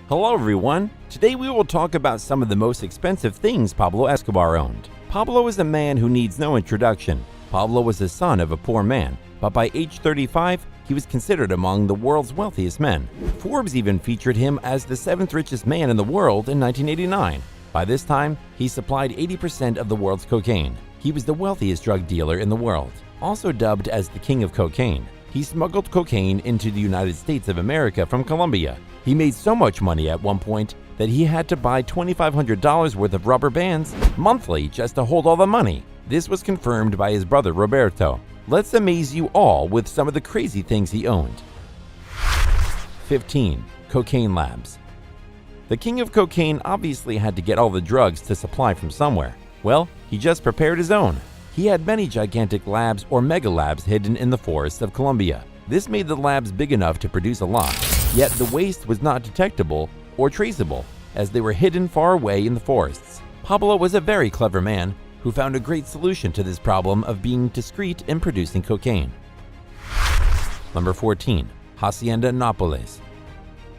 Hello everyone! Today we will talk about some of the most expensive things Pablo Escobar owned. Pablo is a man who needs no introduction. Pablo was the son of a poor man, but by age 35, he was considered among the world's wealthiest men. Forbes even featured him as the 7th richest man in the world in 1989. By this time, he supplied 80% of the world's cocaine. He was the wealthiest drug dealer in the world. Also dubbed as the King of Cocaine, he smuggled cocaine into the United States of America from Colombia. He made so much money at one point that he had to buy $2,500 worth of rubber bands monthly just to hold all the money. This was confirmed by his brother Roberto. Let's amaze you all with some of the crazy things he owned. 15. Cocaine labs. The King of Cocaine obviously had to get all the drugs to supply from somewhere. Well, he just prepared his own. He had many gigantic labs or mega labs hidden in the forests of Colombia. This made the labs big enough to produce a lot, yet the waste was not detectable or traceable, as they were hidden far away in the forests. Pablo was a very clever man who found a great solution to this problem of being discreet in producing cocaine. Number 14. Hacienda Nápoles.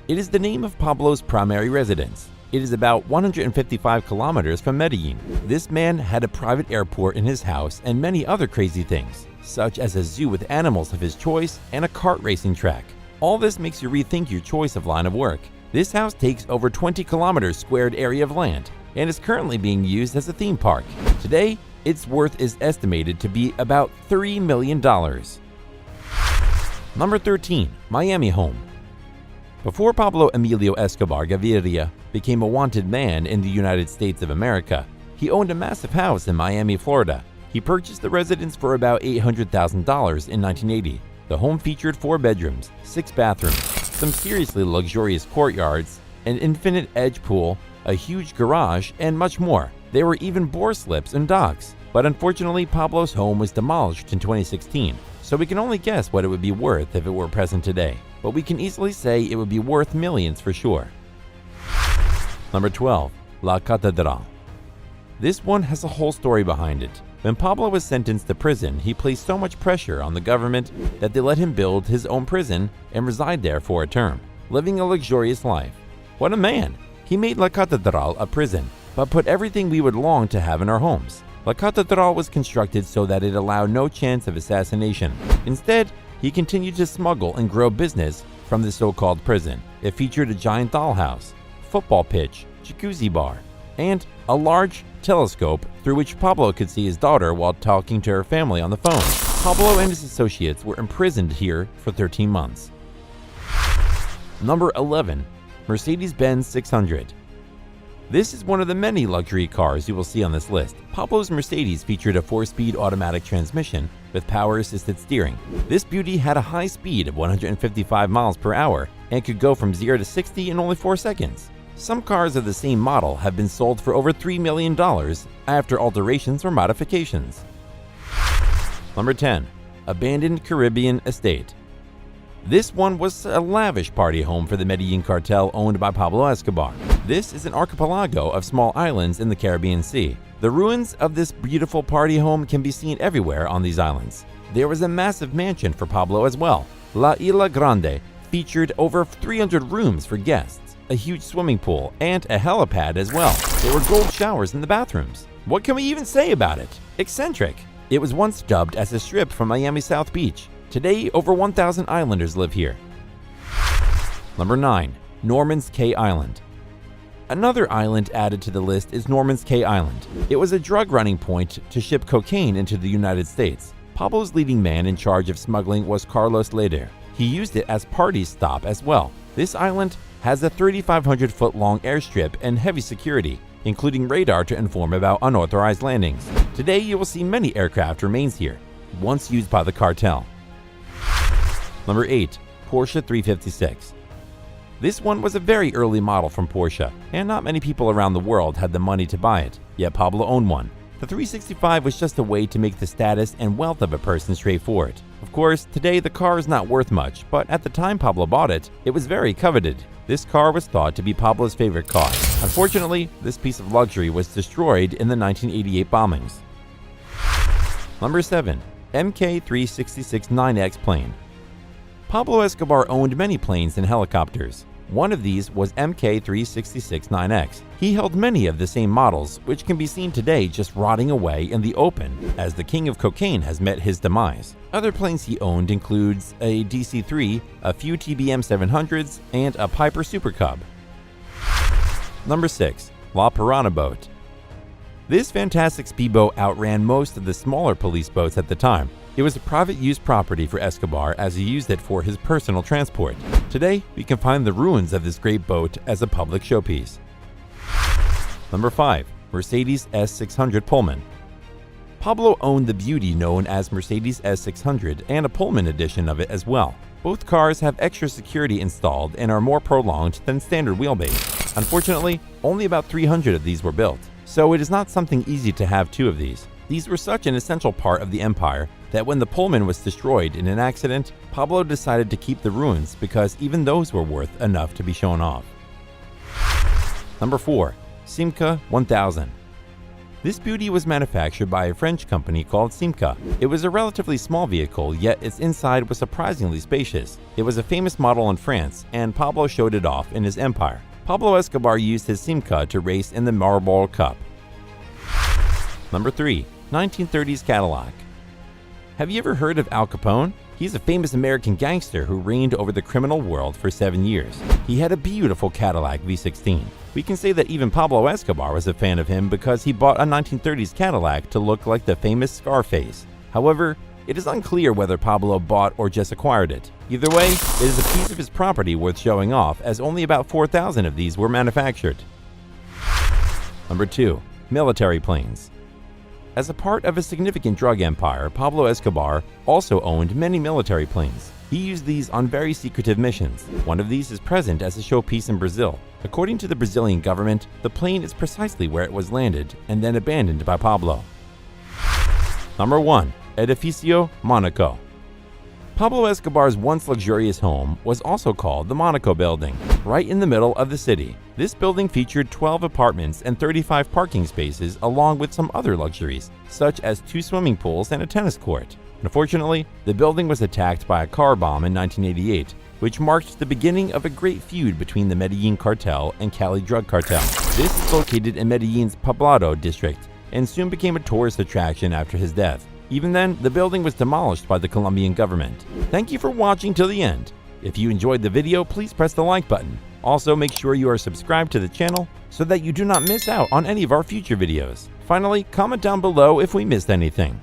It is the name of Pablo's primary residence. It is about 155 kilometers from Medellin. This man had a private airport in his house and many other crazy things, such as a zoo with animals of his choice and a kart racing track. All this makes you rethink your choice of line of work. This house takes over 20 kilometers squared area of land and is currently being used as a theme park. Today, its worth is estimated to be about $3 million. Number 13. Miami home. Before Pablo Emilio Escobar Gaviria became a wanted man in the United States of America, he owned a massive house in Miami, Florida. He purchased the residence for about $800,000 in 1980. The home featured 4 bedrooms, 6 bathrooms, some seriously luxurious courtyards, an infinite edge pool, a huge garage, and much more. There were even bore slips and docks. But unfortunately, Pablo's home was demolished in 2016, so we can only guess what it would be worth if it were present today. But we can easily say it would be worth millions for sure. Number 12. La Catedral. This one has a whole story behind it. When Pablo was sentenced to prison, he placed so much pressure on the government that they let him build his own prison and reside there for a term, living a luxurious life. What a man! He made La Catedral a prison, but put everything we would long to have in our homes. La Catedral was constructed so that it allowed no chance of assassination. Instead, he continued to smuggle and grow business from the so-called prison. It featured a giant dollhouse, football pitch, jacuzzi bar, and a large telescope through which Pablo could see his daughter while talking to her family on the phone. Pablo and his associates were imprisoned here for 13 months. Number 11. Mercedes-Benz 600. This is one of the many luxury cars you will see on this list. Pablo's Mercedes featured a 4-speed automatic transmission with power-assisted steering. This beauty had a high speed of 155 miles per hour and could go from 0 to 60 in only 4 seconds. Some cars of the same model have been sold for over $3 million after alterations or modifications. Number 10. Abandoned Caribbean Estate. This one was a lavish party home for the Medellin cartel owned by Pablo Escobar. This is an archipelago of small islands in the Caribbean Sea. The ruins of this beautiful party home can be seen everywhere on these islands. There was a massive mansion for Pablo as well. La Isla Grande featured over 300 rooms for guests, a huge swimming pool, and a helipad as well. There were gold showers in the bathrooms. What can we even say about it? Eccentric. It was once dubbed as a strip from Miami South Beach. Today, over 1,000 islanders live here. Number 9. Norman's Cay Island. Another island added to the list is Norman's Cay Island. It was a drug running point to ship cocaine into the United States. Pablo's leading man in charge of smuggling was Carlos Leder. He used it as party stop as well. This island has a 3,500-foot-long airstrip and heavy security, including radar to inform about unauthorized landings. Today, you will see many aircraft remains here, once used by the cartel. Number 8. Porsche 356. This one was a very early model from Porsche, and not many people around the world had the money to buy it, yet Pablo owned one. The 365 was just a way to make the status and wealth of a person straightforward. Of course, today the car is not worth much, but at the time Pablo bought it, it was very coveted. This car was thought to be Pablo's favorite car. Unfortunately, this piece of luxury was destroyed in the 1988 bombings. Number 7. Mk366 9X plane. Pablo Escobar owned many planes and helicopters. One of these was MK366-9X. He held many of the same models, which can be seen today just rotting away in the open, as the king of cocaine has met his demise. Other planes he owned includes a DC-3, a few TBM 700s, and a Piper Super Cub. Number 6. La Piranha Boat. This fantastic speedboat outran most of the smaller police boats at the time. It was a private use property for Escobar, as he used it for his personal transport. Today, we can find the ruins of this great boat as a public showpiece. Number 5. Mercedes S600 Pullman. Pablo owned the beauty known as Mercedes S600 and a Pullman edition of it as well. Both cars have extra security installed and are more prolonged than standard wheelbase. Unfortunately, only about 300 of these were built, so it is not something easy to have two of these. These were such an essential part of the empire that when the Pullman was destroyed in an accident, Pablo decided to keep the ruins because even those were worth enough to be shown off. Number 4. Simca 1000. This beauty was manufactured by a French company called Simca. It was a relatively small vehicle, yet its inside was surprisingly spacious. It was a famous model in France, and Pablo showed it off in his empire. Pablo Escobar used his Simca to race in the Marlboro Cup. Number 3. 1930s Cadillac. Have you ever heard of Al Capone? He's a famous American gangster who reigned over the criminal world for 7 years. He had a beautiful Cadillac V16. We can say that even Pablo Escobar was a fan of him because he bought a 1930s Cadillac to look like the famous Scarface. However, it is unclear whether Pablo bought or just acquired it. Either way, it is a piece of his property worth showing off, as only about 4,000 of these were manufactured. Number 2. Military planes. As a part of a significant drug empire, Pablo Escobar also owned many military planes. He used these on very secretive missions. One of these is present as a showpiece in Brazil. According to the Brazilian government, the plane is precisely where it was landed and then abandoned by Pablo. Number 1. Edificio Monaco. Pablo Escobar's once luxurious home was also called the Monaco Building, right in the middle of the city. This building featured 12 apartments and 35 parking spaces, along with some other luxuries, such as 2 swimming pools and a tennis court. Unfortunately, the building was attacked by a car bomb in 1988, which marked the beginning of a great feud between the Medellin cartel and Cali drug cartel. This is located in Medellin's Poblado district, and soon became a tourist attraction after his death. Even then, the building was demolished by the Colombian government. Thank you for watching till the end. If you enjoyed the video, please press the like button. Also, make sure you are subscribed to the channel so that you do not miss out on any of our future videos. Finally, comment down below if we missed anything.